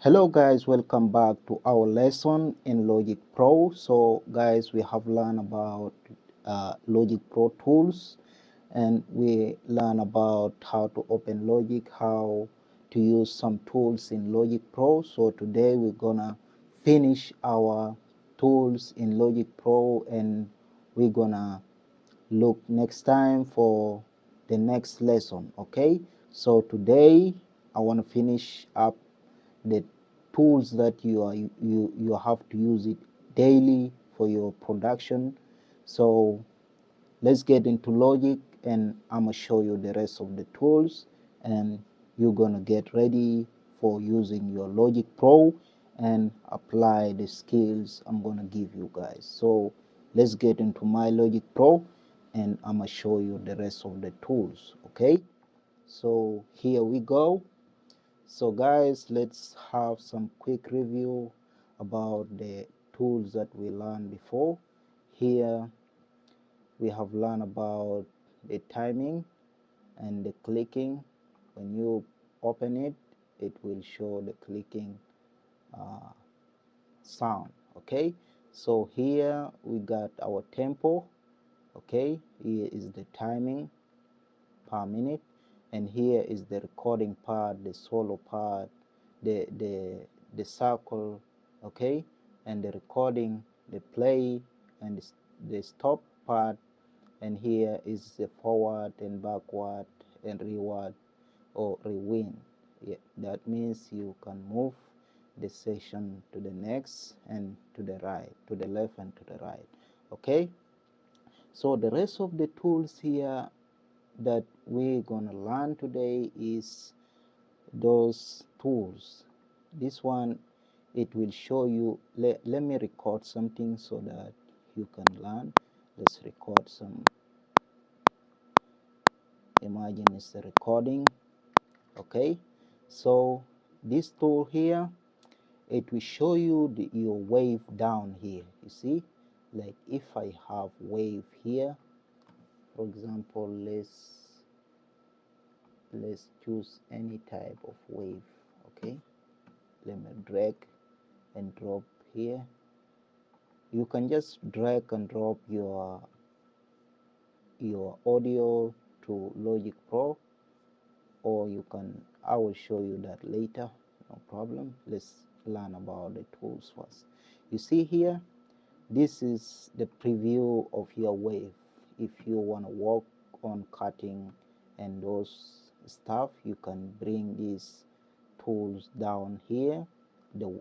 Hello guys, welcome back to our lesson in Logic Pro. So guys, we have learned about Logic Pro tools, and we learn about how to open Logic, how to use some tools in Logic Pro. So today we're gonna finish our tools in Logic Pro, and we're gonna look next time for the next lesson. Okay, so today I want to finish up the tools that you have to use it daily for your production. So let's get into Logic, and I'm gonna show you the rest of the tools, and you're gonna get ready for using your Logic Pro and apply the skills I'm gonna give you guys. So let's get into my Logic Pro, and I'm gonna show you the rest of the tools. Okay, so here we go. So guys, let's have some quick review about the tools that we learned before. Here we have learned about the timing and the clicking. When you open it, it will show the clicking sound. Okay, so here we got our tempo. Okay, here is the timing per minute, and here is the recording part, the solo part, the circle. Okay, and the recording, the play, and the stop part, and here is the forward and backward and reward or rewind. Yeah, that means you can move the session to the next and to the right, to the left and to the right. Okay, so the rest of the tools here that we're gonna learn today is those tools. This one, it will show you. Let me record something so that you can learn. Let's record some. Imagine it's the recording. Okay, so this tool here, it will show you your wave down here. You see, like if I have wave here, for example, let's choose any type of wave. Okay, let me drag and drop here. You can just drag and drop your audio to Logic Pro, or you can, I will show you that later, no problem. Let's learn about the tools first. You see here, this is the preview of your wave. If you want to work on cutting and those stuff, you can bring these tools down here,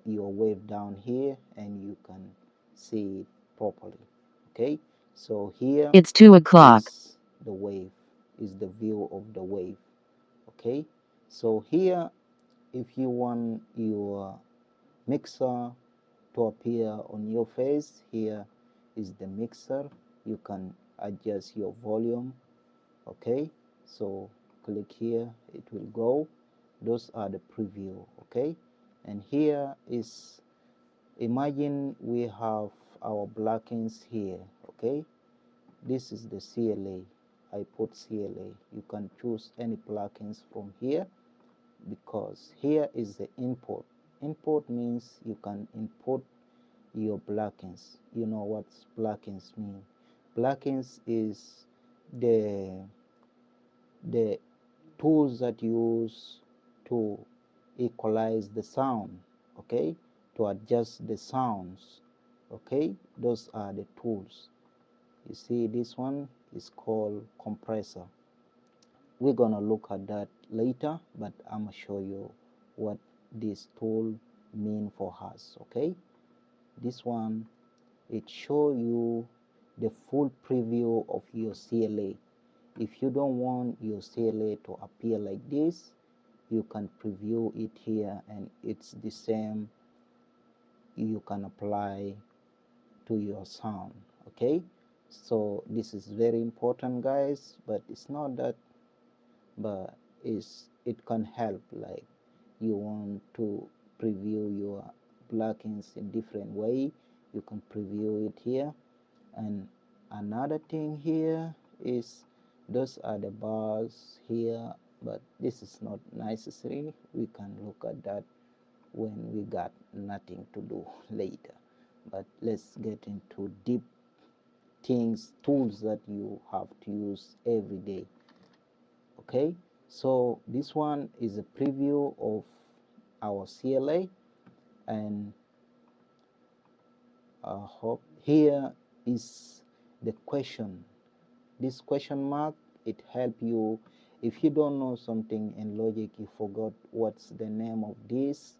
your wave down here, and you can see it properly. Okay, so here It's 2 o'clock. is the wave, is the view of the wave. Okay, so here, if you want your mixer to appear on your face, here is the mixer. You can adjust your volume. Okay, so click here, it will go. Those are the preview. Okay, and here is, imagine we have our blackings here. Okay, this is the CLA. I put CLA. You can choose any plugins from here, because here is the input. Input means you can input your plugins. You know what plugins mean. Plugins is the tools that you use to equalize the sound. Okay, to adjust the sounds. Okay, those are the tools. You see, this one is called compressor. We're gonna look at that later, but I'm gonna show you what this tool mean for us. Okay, this one, it show you the full preview of your CLA. If you don't want your CLA to appear like this, you can preview it here, and it's the same you can apply to your sound. Okay, so this is very important guys, but it's not that, but it can help, like you want to preview your plugins in different way, you can preview it here. And another thing here is, those are the bars here, but this is not necessary. We can look at that when we got nothing to do later. But let's get into deep things, tools that you have to use every day. Okay, so this one is a preview of our CLA, and I hope here is the question. This question mark, it help you if you don't know something in logic, you forgot what's the name of this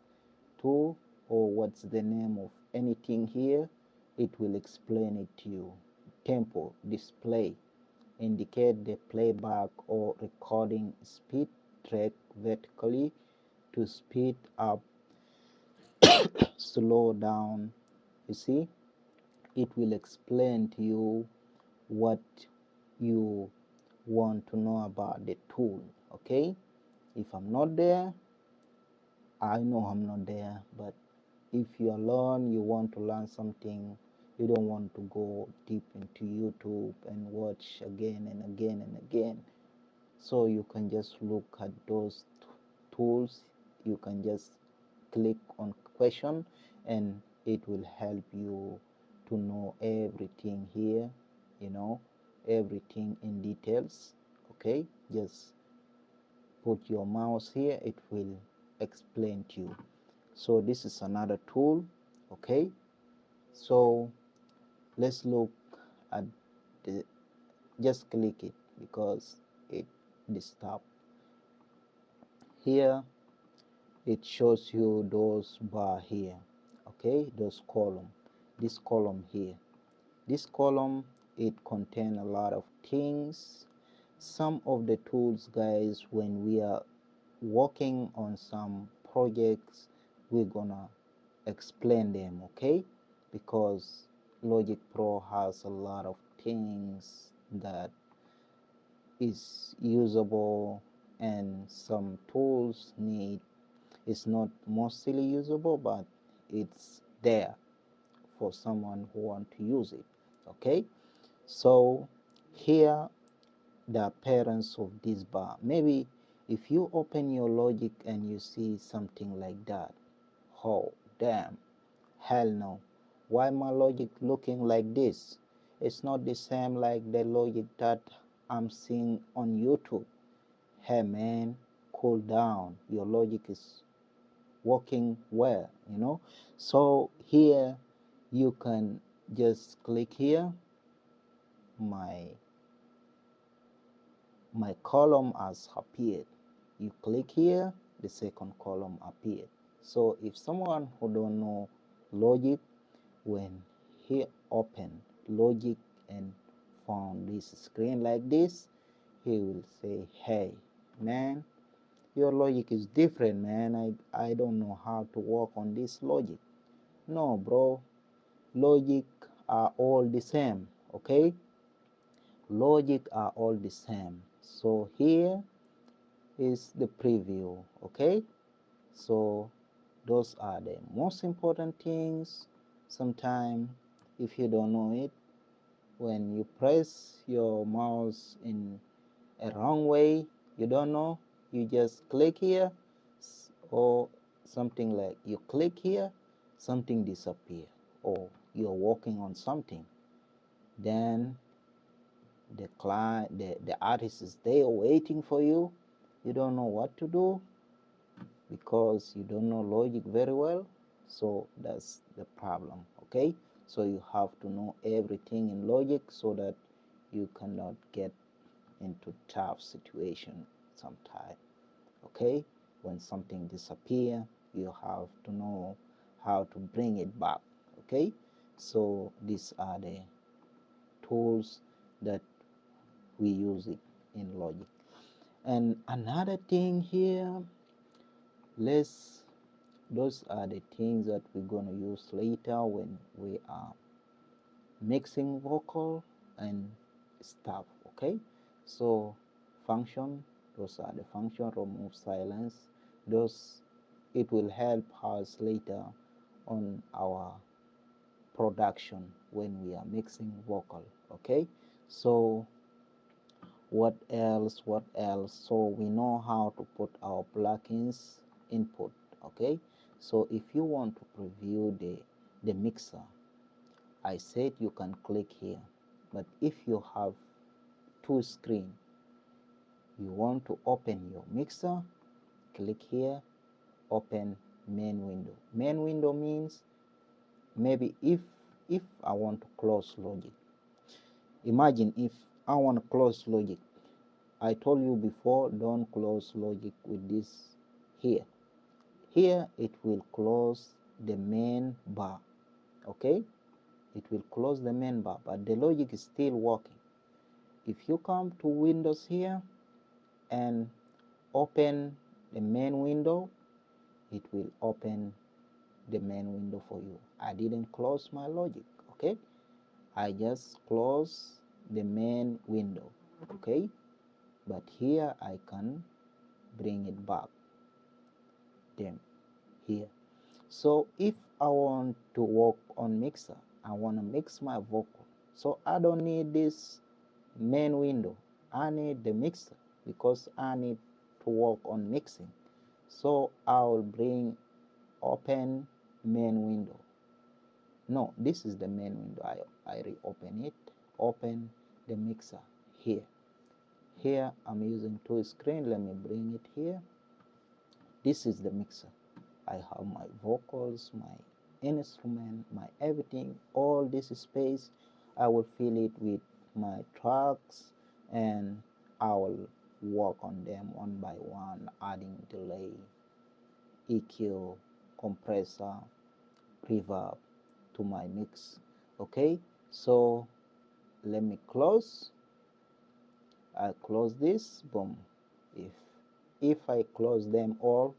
tool or what's the name of anything here, it will explain it to you. Tempo, display, indicate the playback or recording speed, track vertically to speed up, slow down. You see, it will explain to you what you want to know about the tool. Okay, if I'm not there, I know I'm not there, but if you alone, you want to learn something, you don't want to go deep into YouTube and watch again and again and again. So you can just look at those tools. You can just click on question and it will help you to know everything here, you know, everything in details. Okay, just put your mouse here, it will explain to you. So this is another tool. Okay, so let's look at the, just click it because it disturb. Here it shows you those bar here. Okay, those column, this column here, this column, it contain a lot of things. Some of the tools, guys, when we are working on some projects, we're gonna explain them, okay, because Logic Pro has a lot of things that is usable, and some tools need, it's not mostly usable, but it's there for someone who want to use it. Okay, so here the appearance of this bar, maybe if you open your Logic and you see something like that, oh damn, hell no, why my Logic looking like this? It's not the same like the Logic that I'm seeing on YouTube. Hey man, cool down, your Logic is working well, you know. So here you can just click here, my column has appeared. You click here, the second column appeared. So if someone who don't know Logic, when he open Logic and found this screen like this, he will say, hey man, your Logic is different, man. I don't know how to work on this Logic. No bro, Logic are all the same. Okay, Logic are all the same. So here is the preview. Okay, so those are the most important things. Sometimes if you don't know it, when you press your mouse in a wrong way, you don't know, you just click here, or something like you click here, something disappear, or you're working on something, then the client, the artist is there waiting for you, you don't know what to do because you don't know Logic very well. So that's the problem. Okay, so you have to know everything in Logic so that you cannot get into tough situation sometime. Okay, when something disappear, you have to know how to bring it back. Okay, so these are the tools that we use it in Logic. And another thing here, let's, those are the things that we're going to use later when we are mixing vocal and stuff. Okay, so function, those are the function, remove silence, those, it will help us later on our production when we are mixing vocal. Okay, so what else, so we know how to put our plugins input. Okay, So if you want to preview the mixer, I said you can click here. But if you have two screens, you want to open your mixer, click here, open main window. Main window means maybe if I want to close Logic. Imagine if I want to close Logic. I told you before, don't close Logic with this here. Here it will close the main bar. Okay, it will close the main bar, but the Logic is still working. If you come to Windows here and open the main window, it will open the main window for you. I didn't close my Logic. Okay, I just close the main window. Okay, but here I can bring it back then here. So if I want to work on mixer, I want to mix my vocal, so I don't need this main window, I need the mixer because I need to work on mixing. So I will bring open main window. No, this is the main window. I reopen it, open the mixer here. Here I'm using two screens. Let me bring it here. This is the mixer. I have my vocals, my instrument, my everything, all this space. I will fill it with my tracks and I will work on them one by one, adding delay, EQ, compressor, reverb to my mix. Okay, so let me close. I close this, boom. If I close them all,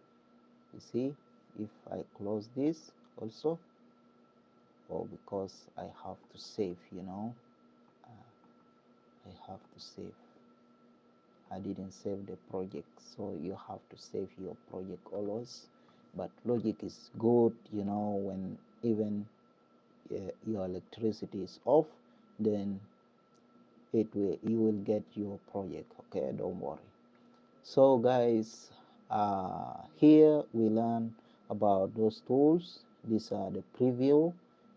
you see, if I close this also, or because I have to save, I have to save. I didn't save the project, so you have to save your project always. But Logic is good, when even your electricity is off, then you will get your project. Okay, don't worry. So guys, here we learn about those tools. These are the preview,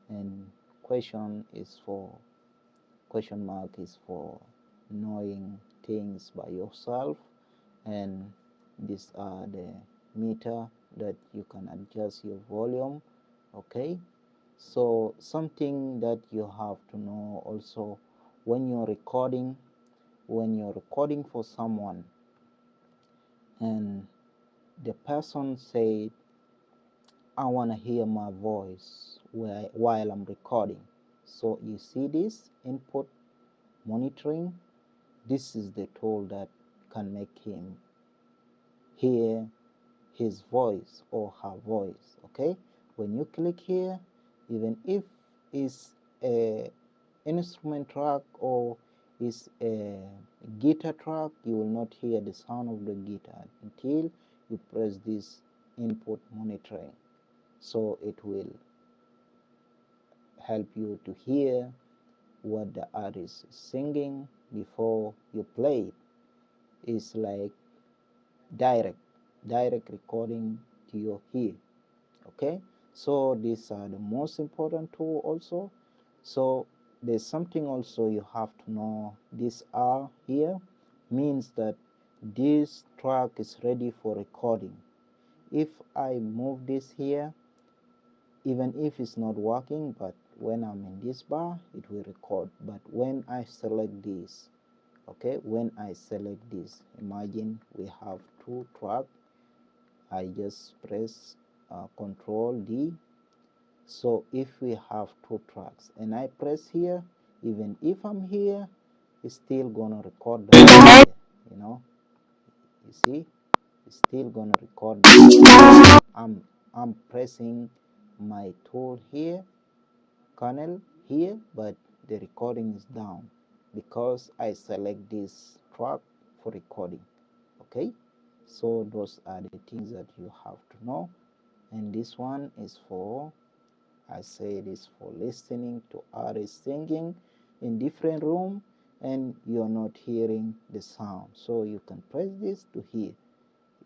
and question mark is for knowing things by yourself, and these are the meter that you can adjust your volume. Okay, so something that you have to know also, when you're recording for someone and the person said, I want to hear my voice while I'm recording. So you see this input monitoring. This is the tool that can make him hear his voice or her voice. Okay, when you click here, even if it's a instrument track or is a guitar track, you will not hear the sound of the guitar until you press this input monitoring. So it will help you to hear what the artist is singing before you play it. It's like direct recording to your ear. Okay, so these are the most important tool also. So there's something also you have to know. This R here means that this track is ready for recording. If I move this here, even if it's not working, but when I'm in this bar, it will record. But when I select this, okay, when I select this, imagine we have two tracks. I just press Control D. So if we have two tracks and I press here, even if I'm here, it's still gonna record the here, you see, it's still gonna record the I'm pressing my tool here, kernel here, but the recording is down because I select this track for recording. Okay, so those are the things that you have to know. And this one is for, I say it is for listening to artists singing in different room and you're not hearing the sound, so you can press this to hear.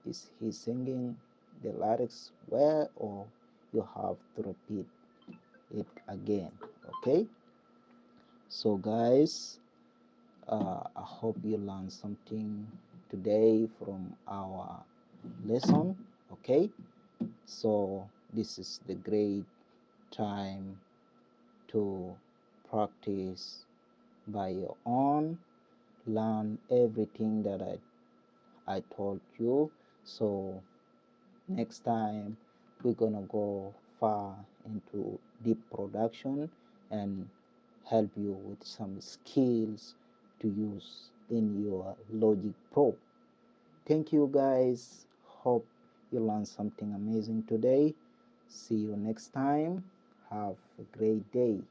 Is he singing the lyrics well, or you have to repeat it again. Okay, so guys, I hope you learned something today from our lesson. Okay, so this is the great time to practice by your own, learn everything that I told you. So next time we're gonna go far into deep production and help you with some skills to use in your Logic Pro. Thank you guys. Hope you learned something amazing today. See you next time. Have a great day.